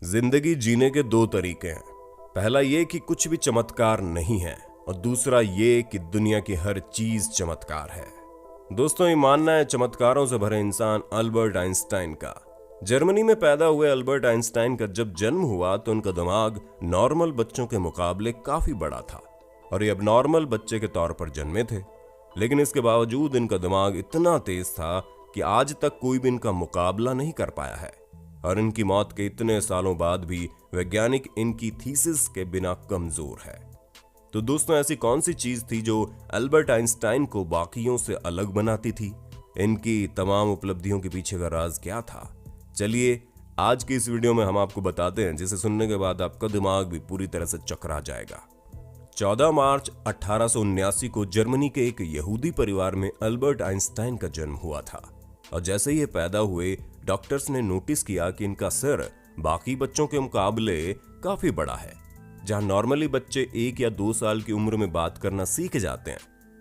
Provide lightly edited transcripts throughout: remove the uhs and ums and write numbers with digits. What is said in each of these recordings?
जिंदगी जीने के दो तरीके हैं। पहला ये कि कुछ भी चमत्कार नहीं है और दूसरा ये कि दुनिया की हर चीज चमत्कार है। दोस्तों, ये मानना है चमत्कारों से भरे इंसान अल्बर्ट आइंस्टाइन का। जर्मनी में पैदा हुए अल्बर्ट आइंस्टाइन का जब जन्म हुआ तो उनका दिमाग नॉर्मल बच्चों के मुकाबले काफी बड़ा था और ये अब नॉर्मल बच्चे के तौर पर जन्मे थे। लेकिन इसके बावजूद इनका दिमाग इतना तेज था कि आज तक कोई भी इनका मुकाबला नहीं कर पाया है और इनकी मौत के इतने सालों बाद भी वैज्ञानिक इनकी थीसिस के बिना कमजोर है। तो दोस्तों, ऐसी कौन सी चीज थी जो अल्बर्ट आइंस्टाइन को बाकियों से अलग बनाती थी? इनकी तमाम उपलब्धियों के पीछे का राज क्या था? चलिए आज की इस वीडियो में हम आपको बताते हैं, जिसे सुनने के बाद आपका दिमाग भी पूरी तरह से चकरा जाएगा। 14 मार्च 1879 को जर्मनी के एक यहूदी परिवार में अल्बर्ट आइंस्टाइन का जन्म हुआ था और जैसे ही ये पैदा हुए डॉक्टर्स ने नोटिस किया कि इनका सिर बाकी बच्चों के मुकाबले काफी बड़ा है। जहां नॉर्मली बच्चे 1 या 2 साल की उम्र में बात करना सीख जाते हैं,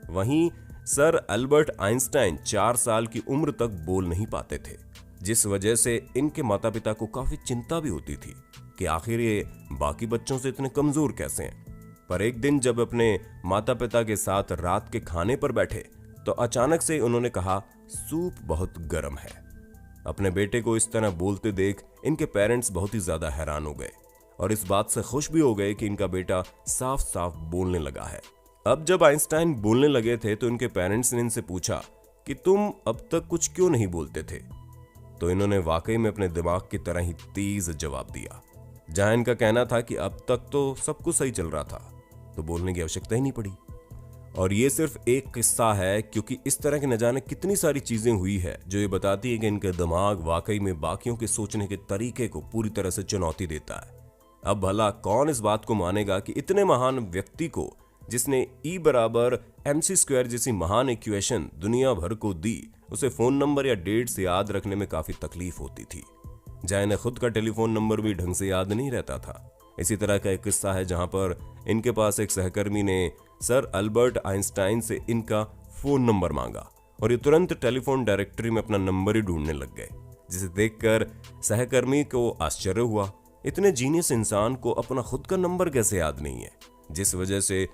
वहीं सर अल्बर्ट आइंस्टाइन 4 साल की उम्र तक बोल नहीं पाते थे, जिस वजह से इनके माता पिता को काफी चिंता भी होती थी कि आखिर ये बाकी बच्चों से इतने कमजोर कैसे हैं। पर एक दिन जब अपने माता पिता के साथ रात के खाने पर बैठे तो अचानक से उन्होंने कहा, सूप बहुत गर्म है। अपने बेटे को इस तरह बोलते देख इनके पेरेंट्स बहुत ही ज्यादा हैरान हो गए और इस बात से खुश भी हो गए कि इनका बेटा साफ साफ बोलने लगा है। अब जब आइंस्टाइन बोलने लगे थे तो इनके पेरेंट्स ने इनसे पूछा कि तुम अब तक कुछ क्यों नहीं बोलते थे? तो इन्होंने वाकई में अपने दिमाग की तरह ही तेज जवाब दिया। जहां इनका कहना था कि अब तक तो सब कुछ सही चल रहा था, तो बोलने की आवश्यकता ही नहीं पड़ी। और ये सिर्फ एक किस्सा है, क्योंकि इस तरह की न जाने कितनी सारी चीजें हुई है जो ये बताती है कि इनके दिमाग वाकई में बाकियों के सोचने के तरीके को पूरी तरह से चुनौती देता है। अब भला कौन इस बात को मानेगा कि इतने महान व्यक्ति को, जिसने E = mc² जैसी महान इक्वेशन दुनिया भर को दी, उसे फोन नंबर या डेट से याद रखने में काफी तकलीफ होती थी, जहां इन्हें खुद का टेलीफोन नंबर भी ढंग से याद नहीं रहता था। इसी तरह का एक किस्सा है जहां पर इनके पास एक सहकर्मी ने सर अल्बर्ट आइंस्टाइन से इनका फोन नंबर मांगा और ये तुरंत टेलीफोन डायरेक्टरी में अपना नंबर ही ढूंढने लग गए, जिसे देखकर सहकर्मी को आश्चर्य हुआ। इतने जीनियस इंसान को अपना खुद का नंबर कैसे याद नहीं है? जिस वजह से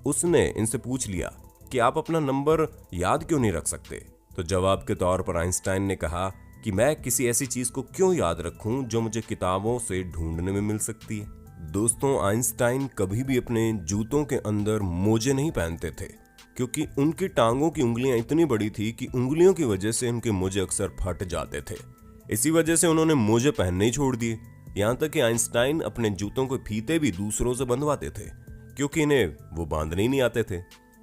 उसने इनसे पूछ लिया कि आप अपना नंबर याद क्यों नहीं रख सकते? तो जवाब के तौर पर आइंस्टाइन ने कहा कि मैं किसी ऐसी चीज को क्यों याद रखूं जो मुझे किताबों से ढूंढने में मिल सकती है। दोस्तों, आइंस्टाइन कभी भी अपने जूतों के अंदर मोजे नहीं पहनते थे, क्योंकि उनकी टांगों की उंगलियां इतनी बड़ी थी कि उंगलियों की वजह से उनके मोजे अक्सर फट जाते थे। इसी वजह से उन्होंने मोजे पहनने ही छोड़ दिए। यहाँ तक कि आइंस्टाइन अपने जूतों के फीते भी दूसरों से बंधवाते थे, क्योंकि इन्हें वो बांधने ही नहीं आते थे।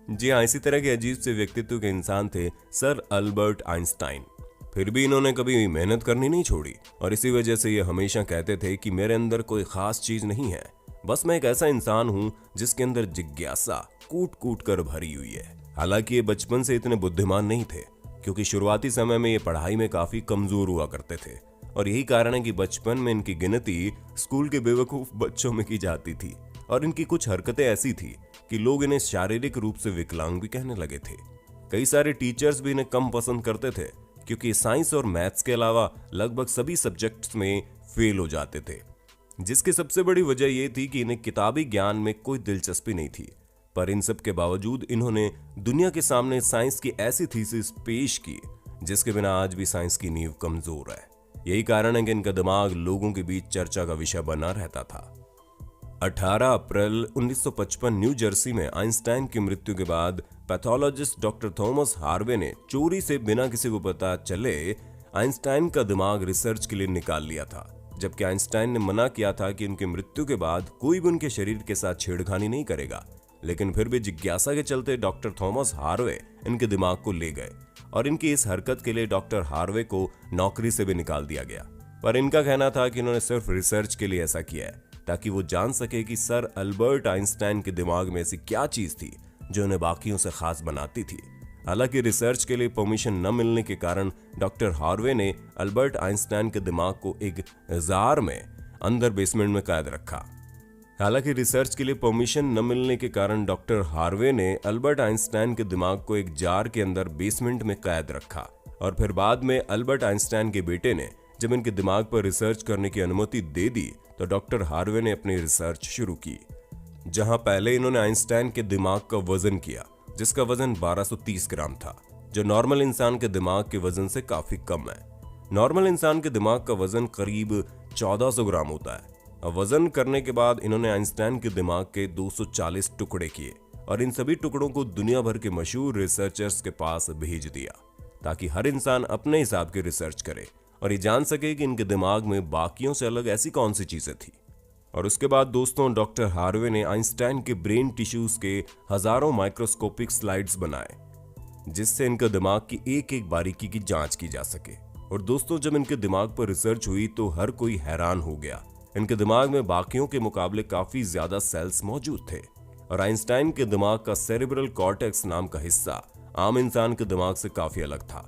जी हाँ, इसी तरह के अजीब से व्यक्तित्व के इंसान थे सर अल्बर्ट आइंस्टाइन। फिर भी इन्होंने कभी मेहनत करनी नहीं छोड़ी और इसी वजह से ये हमेशा कहते थे कि मेरे अंदर कोई खास चीज नहीं है, बस मैं एक ऐसा इंसान हूं जिसके अंदर जिज्ञासा कूट कूट कर भरी हुई है। हालांकि ये बचपन से इतने बुद्धिमान नहीं थे, क्योंकि शुरुआती समय में ये पढ़ाई में काफी कमजोर हुआ करते थे और यही कारण है कि बचपन में इनकी गिनती स्कूल के बेवकूफ बच्चों में की जाती थी और इनकी कुछ हरकतें ऐसी थी कि लोग इन्हें शारीरिक रूप से विकलांग भी कहने लगे थे। कई सारे टीचर्स भी इन्हें कम पसंद करते थे, क्योंकि साइंस और मैथ्स के अलावा लगभग सभी सब्जेक्ट्स में फेल हो जाते थे, जिसकी सबसे बड़ी वजह यह थी कि इन्हें किताबी ज्ञान में कोई दिलचस्पी नहीं थी। पर इन सब के बावजूद इन्होंने दुनिया के सामने साइंस की ऐसी थीसिस पेश की जिसके बिना आज भी साइंस की नींव कमजोर है। यही कारण है कि इनका दिमाग लोगों के बीच चर्चा का विषय बना रहता था। 18 अप्रैल 1955 न्यू जर्सी में आइंस्टाइन की मृत्यु के बाद पैथोलॉजिस्ट डॉक्टर थॉमस हार्वे ने चोरी से बिना किसी को पता चले आइंस्टाइन का दिमाग रिसर्च के लिए निकाल लिया था, जबकि आइंस्टाइन ने मना किया था कि उनकी मृत्यु के बाद कोई भी उनके शरीर के साथ छेड़खानी नहीं करेगा। लेकिन फिर भी जिज्ञासा के चलते डॉक्टर थॉमस हार्वे इनके दिमाग को ले गए और इनकी इस हरकत के लिए डॉक्टर हार्वे को नौकरी से भी निकाल दिया गया। पर इनका कहना था कि इन्होंने सिर्फ रिसर्च के लिए ऐसा किया है, ताकि वो जान सके कि सर अल्बर्ट आइंस्टाइन के दिमाग में ऐसी क्या चीज थी जो उन्हें बाकियों से खास बनाती थी। हालांकि रिसर्च के लिए परमिशन न मिलने के कारण डॉक्टर हार्वे ने अल्बर्ट आइंस्टाइन के दिमाग को एक जार में अंदर बेसमेंट में कैद रखा। हालांकि रिसर्च के लिए परमिशन न मिलने के कारण डॉक्टर हार्वे ने अल्बर्ट आइंस्टाइन के दिमाग को एक जार के अंदर बेसमेंट में कैद रखा और फिर बाद में अल्बर्ट आइंस्टाइन के बेटे ने जब इनके दिमाग पर रिसर्च करने की अनुमति दे दी तो डॉक्टर हार्वे ने अपनी रिसर्च शुरू की, जहां पहले इन्होंने आइंस्टाइन के दिमाग का वजन किया, जिसका वजन 1230 ग्राम था, जो नॉर्मल इंसान के दिमाग के वजन से काफी कम है। नॉर्मल इंसान के दिमाग का वजन करीब 1400 ग्राम होता है। अब वजन करने के बाद इन्होंने आइंस्टाइन के दिमाग के 240 टुकड़े किए और इन सभी टुकड़ों को दुनिया भर के मशहूर रिसर्चर्स के पास भेज दिया, ताकि हर इंसान अपने हिसाब की रिसर्च करे और ये जान सके कि इनके दिमाग में बाकियों से अलग ऐसी कौन सी चीजें थी। और उसके बाद दोस्तों डॉक्टर हार्वे ने आइंस्टाइन के ब्रेन टिश्यूज के हजारों माइक्रोस्कोपिक स्लाइड्स बनाए, जिससे इनके दिमाग की एक एक बारीकी की जांच की जा सके। और दोस्तों जब इनके दिमाग पर रिसर्च हुई तो हर कोई हैरान हो गया। इनके दिमाग में बाकियों के मुकाबले काफी ज्यादा सेल्स मौजूद थे और आइंस्टाइन के दिमाग का सेरेब्रल कॉर्टेक्स नाम का हिस्सा आम इंसान के दिमाग से काफी अलग था।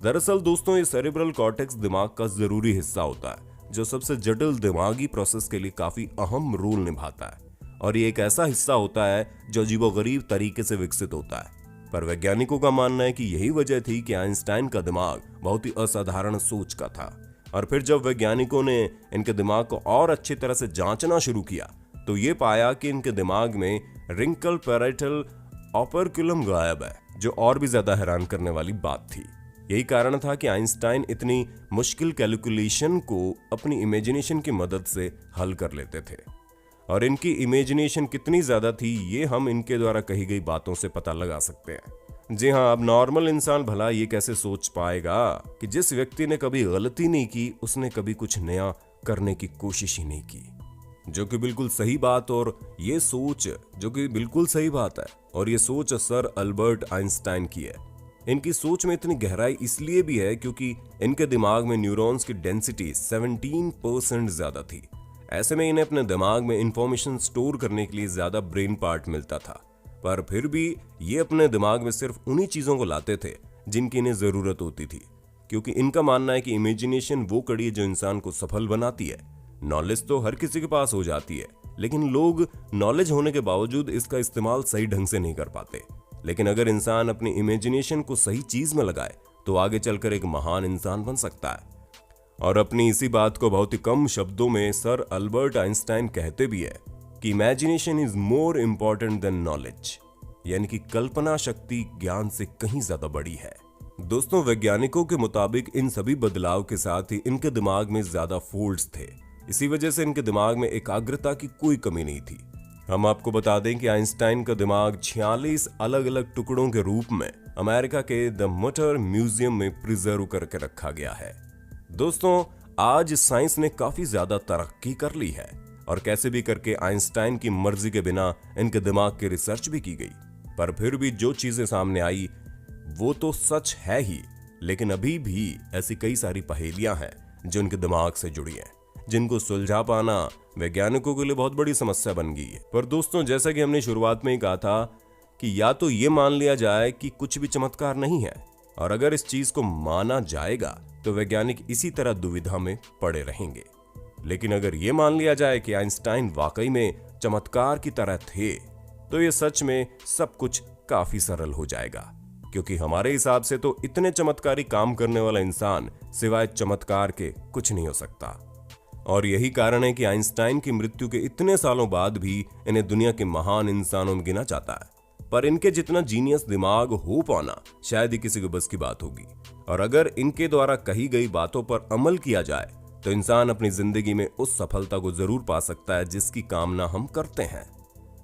दरअसल दोस्तों ये सेरेब्रल कॉर्टेक्स दिमाग का जरूरी हिस्सा होता है, जो सबसे जटिल दिमागी प्रोसेस के लिए काफी अहम रोल निभाता है। और ये एक ऐसा हिस्सा होता है जो अजीबोगरीब तरीके से विकसित होता है। पर वैज्ञानिकों का मानना है कि यही वजह थी कि आइंस्टाइन का दिमाग बहुत ही असाधारण सोच का था। और फिर जब वैज्ञानिकों ने इनके दिमाग को और अच्छी तरह से जांचना शुरू किया तो ये पाया कि इनके दिमाग में रिंकल पैराइटल ऑपरक्युलम गायब है, जो और भी ज्यादा हैरान करने वाली बात थी। यही कारण था कि आइंस्टाइन इतनी मुश्किल कैलकुलेशन को अपनी इमेजिनेशन की मदद से हल कर लेते थे। और इनकी इमेजिनेशन कितनी ज्यादा थी ये हम इनके द्वारा कही गई बातों से पता लगा सकते हैं। जी हाँ, अब नॉर्मल इंसान भला ये कैसे सोच पाएगा कि जिस व्यक्ति ने कभी गलती नहीं की उसने कभी कुछ नया करने की कोशिश ही नहीं की, जो कि बिल्कुल सही बात। और ये सोच जो कि बिल्कुल सही बात है, और ये सोच सर अल्बर्ट आइंस्टाइन की है। इनकी सोच में इतनी गहराई इसलिए भी है क्योंकि इनके दिमाग में न्यूरॉन्स की डेंसिटी 17% ज्यादा थी। ऐसे में इन्हें अपने दिमाग में इंफॉर्मेशन स्टोर करने के लिए ज्यादा ब्रेन पार्ट मिलता था, पर फिर भी ये अपने दिमाग में सिर्फ उन्हीं चीजों को लाते थे जिनकी इन्हें जरूरत होती थी, क्योंकि इनका मानना है कि इमेजिनेशन वो कड़ी है जो इंसान को सफल बनाती है। नॉलेज तो हर किसी के पास हो जाती है, लेकिन लोग नॉलेज होने के बावजूद इसका इस्तेमाल सही ढंग से नहीं कर पाते। लेकिन अगर इंसान अपनी इमेजिनेशन को सही चीज में लगाए तो आगे चलकर एक महान इंसान बन सकता है। और अपनी इसी बात को बहुत ही कम शब्दों में सर अल्बर्ट आइंस्टाइन कहते भी है कि imagination is more important than knowledge, यानी कि कल्पना शक्ति ज्ञान से कहीं ज्यादा बड़ी है। दोस्तों वैज्ञानिकों के मुताबिक इन सभी बदलाव के साथ ही इनके दिमाग में ज्यादा फोल्ड्स थे। इसी वजह से इनके दिमाग में एकाग्रता की कोई कमी नहीं थी। हम आपको बता दें कि आइंस्टाइन का दिमाग 46 अलग अलग टुकड़ों के रूप में अमेरिका के द मटर म्यूजियम में प्रिजर्व करके रखा गया है। दोस्तों आज साइंस ने काफी ज्यादा तरक्की कर ली है और कैसे भी करके आइंस्टाइन की मर्जी के बिना इनके दिमाग की रिसर्च भी की गई, पर फिर भी जो चीजें सामने आई वो तो सच है ही, लेकिन अभी भी ऐसी कई सारी पहेलियां हैं जो इनके दिमाग से जुड़ी हैं, जिनको सुलझा पाना वैज्ञानिकों के लिए बहुत बड़ी समस्या बन गई है। पर दोस्तों जैसा कि हमने शुरुआत में ही कहा था कि या तो ये मान लिया जाए कि कुछ भी चमत्कार नहीं है, और अगर इस चीज को माना जाएगा तो वैज्ञानिक इसी तरह दुविधा में पड़े रहेंगे। लेकिन अगर ये मान लिया जाए कि आइंस्टाइन वाकई में चमत्कार की तरह थे तो ये सच में सब कुछ काफी सरल हो जाएगा, क्योंकि हमारे हिसाब से तो इतने चमत्कारी काम करने वाला इंसान सिवाय चमत्कार के कुछ नहीं हो सकता। और यही कारण है कि आइंस्टाइन की मृत्यु के इतने सालों बाद भी इन्हें दुनिया के महान इंसानों में गिना जाता है। पर इनके जितना जीनियस दिमाग हो पाना शायद ही किसी के बस की बात होगी। और अगर इनके द्वारा कही गई बातों पर अमल किया जाए तो इंसान अपनी जिंदगी में उस सफलता को जरूर पा सकता है जिसकी कामना हम करते हैं।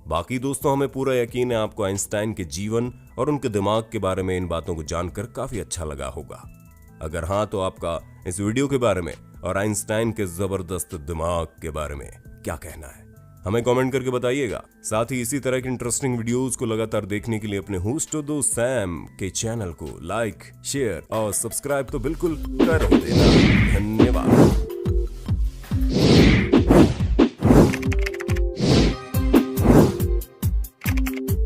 बाकी दोस्तों हमें पूरा यकीन है आपको आइंस्टाइन के जीवन और उनके दिमाग के बारे में इन बातों को जानकर काफी अच्छा लगा होगा। अगर हाँ तो आपका इस वीडियो के बारे में और आइंस्टाइन के जबरदस्त दिमाग के बारे में क्या कहना है, हमें कमेंट करके बताइएगा। साथ ही इसी तरह की इंटरेस्टिंग वीडियोस को लगातार देखने के लिए अपने होस्ट दो सैम के चैनल को लाइक, शेयर और सब्सक्राइब तो बिल्कुल कर देना। धन्यवाद।